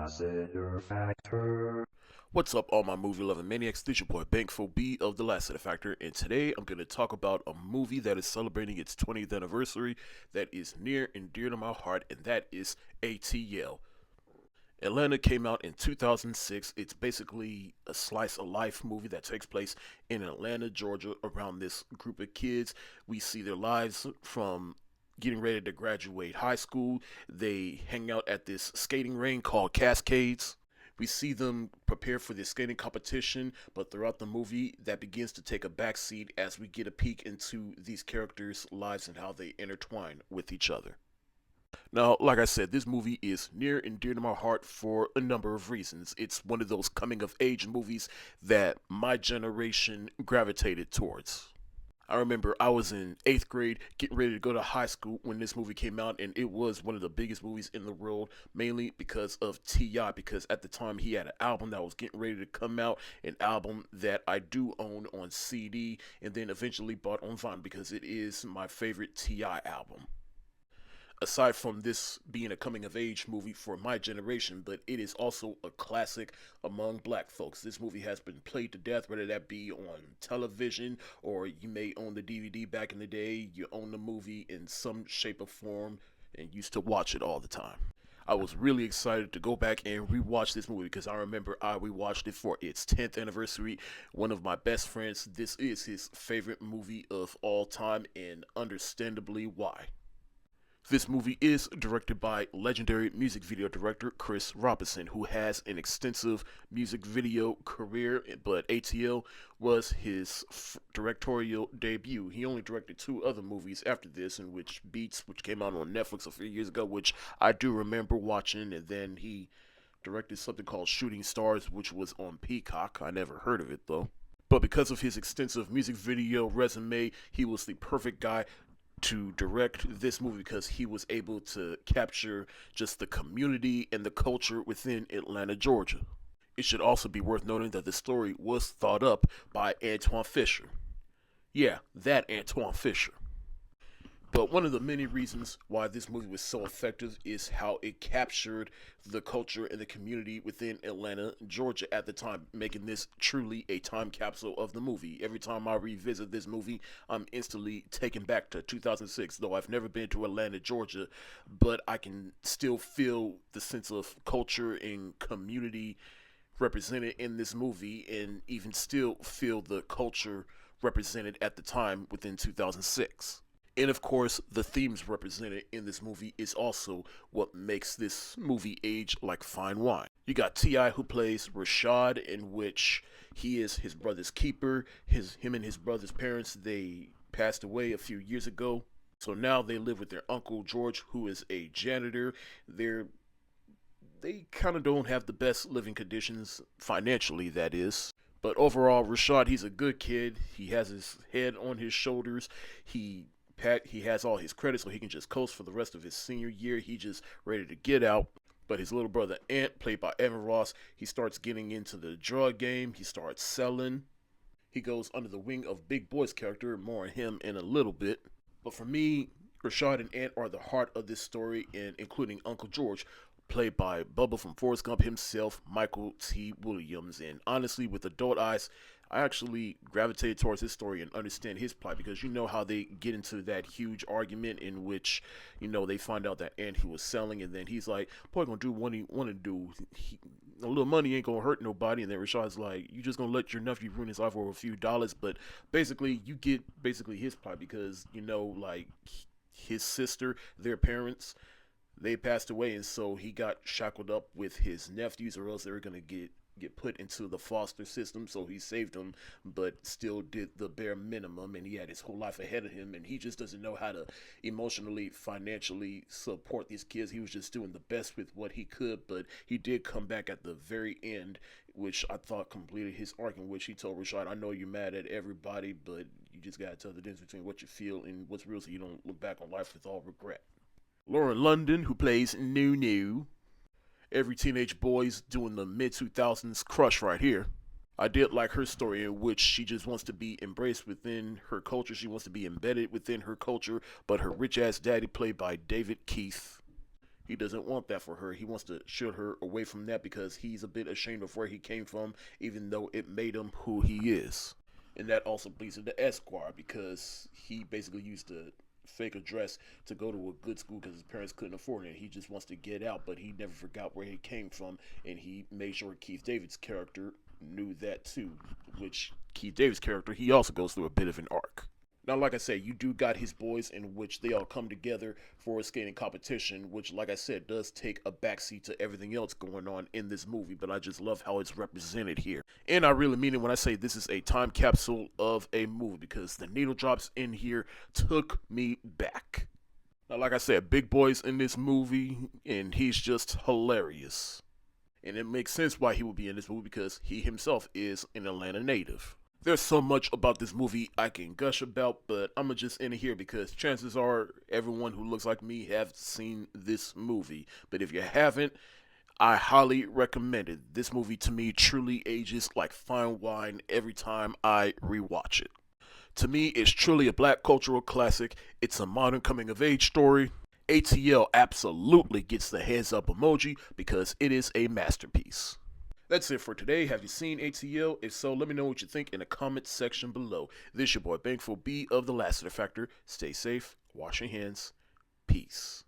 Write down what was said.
Lassiter Factor. What's up, all my movie loving maniacs? This your boy Bankful B of the Lassiter Factor, and today I'm going to talk about a movie that is celebrating its 20th anniversary that is near and dear to my heart, and that is ATL. Atlanta came out in 2006. It's basically a slice of life movie that takes place in Atlanta, Georgia, around this group of kids. We see their lives from getting ready to graduate high school. They hang out at this skating rink called Cascades. We see them prepare for this skating competition, but throughout the movie, that begins to take a backseat as we get a peek into these characters' lives and how they intertwine with each other. Now, like I said, this movie is near and dear to my heart for a number of reasons. It's one of those coming of age movies that my generation gravitated towards. I remember I was in 8th grade getting ready to go to high school when this movie came out, and it was one of the biggest movies in the world, mainly because of T.I., because at the time he had an album that was getting ready to come out, an album that I do own on CD, and then eventually bought on vinyl because it is my favorite T.I. album. Aside from this being a coming of age movie for my generation, but it is also a classic among black folks. This movie has been played to death, whether that be on television or you may own the DVD back in the day. You own the movie in some shape or form and used to watch it all the time. I was really excited to go back and rewatch this movie because I remember I rewatched it for its 10th anniversary. One of my best friends, this is his favorite movie of all time, and understandably why. This movie is directed by legendary music video director Chris Robinson, who has an extensive music video career, but ATL was his directorial debut. He only directed two other movies after this, in which Beats, which came out on Netflix a few years ago, which I do remember watching, and then he directed something called Shooting Stars, which was on Peacock. I never heard of it though. But because of his extensive music video resume, he was the perfect guy to direct this movie because he was able to capture just the community and the culture within Atlanta, Georgia. It should also be worth noting that the story was thought up by Antoine Fisher. Yeah, that Antoine Fisher. But one of the many reasons why this movie was so effective is how it captured the culture and the community within Atlanta, Georgia at the time, making this truly a time capsule of the movie. Every time I revisit this movie, I'm instantly taken back to 2006, though I've never been to Atlanta, Georgia, but I can still feel the sense of culture and community represented in this movie, and even still feel the culture represented at the time within 2006. And of course, the themes represented in this movie is also what makes this movie age like fine wine. You got T.I. who plays Rashad, in which he is his brother's keeper. Him and his brother's parents, they passed away a few years ago. So now they live with their uncle George, who is a janitor. They kind of don't have the best living conditions financially, that is. But overall, Rashad, he's a good kid. He has his head on his shoulders. He has all his credit, so he can just coast for the rest of his senior year. He just ready to get out. But his little brother Ant, played by Evan Ross, he starts getting into the drug game. He starts selling. He goes under the wing of Big Boy's character. More on him in a little bit. But for me, Rashad and Ant are the heart of this story, and including Uncle George, played by Bubba from Forrest Gump himself, Michael T. Williams. And honestly, with adult eyes, I actually gravitated towards his story and understand his plight, because you know how they get into that huge argument in which, they find out that Ant he was selling, and then he's like, boy, gonna do what he want to do. A little money ain't gonna hurt nobody. And then Rashad's like, you just gonna let your nephew ruin his life over a few dollars. But basically, you get his plight because, like his sister, their parents, they passed away, and so he got shackled up with his nephews, or else they were gonna get put into the foster system. So he saved them, but still did the bare minimum, and he had his whole life ahead of him, and he just doesn't know how to emotionally, financially support these kids. He was just doing the best with what he could, but he did come back at the very end, which I thought completed his arc, in which he told Rashad, I know you're mad at everybody, but you just gotta tell the difference between what you feel and what's real, so you don't look back on life with all regret. Lauren London, who plays Nunu. Every teenage boy's doing the mid 2000s crush right here. I did like her story, in which she just wants to be embraced within her culture. She wants to be embedded within her culture, but her rich ass daddy, played by David Keith, He doesn't want that for her. He wants to shield her away from that because he's a bit ashamed of where he came from, even though it made him who he is. And that also bleeds into Esquire because he basically used to fake a dress to go to a good school because his parents couldn't afford it. He just wants to get out, but he never forgot where he came from, and he made sure Keith David's character knew that too. Which Keith David's character, he also goes through a bit of an arc. Now, like I said, you do got his boys in which they all come together for a skating competition, which, like I said, does take a backseat to everything else going on in this movie, but I just love how it's represented here. And I really mean it when I say this is a time capsule of a movie, because the needle drops in here took me back. Now, like I said, Big Boy's in this movie, and he's just hilarious. And it makes sense why he would be in this movie because he himself is an Atlanta native. There's so much about this movie I can gush about, but I'm gonna just end it here because chances are everyone who looks like me have seen this movie. But if you haven't, I highly recommend it. This movie to me truly ages like fine wine every time I rewatch it. To me, it's truly a black cultural classic. It's a modern coming of age story. ATL absolutely gets the heads up emoji because it is a masterpiece. That's it for today. Have you seen ATL? If so, let me know what you think in the comments section below. This is your boy Bankful B of the Lassiter Factor. Stay safe, wash your hands, peace.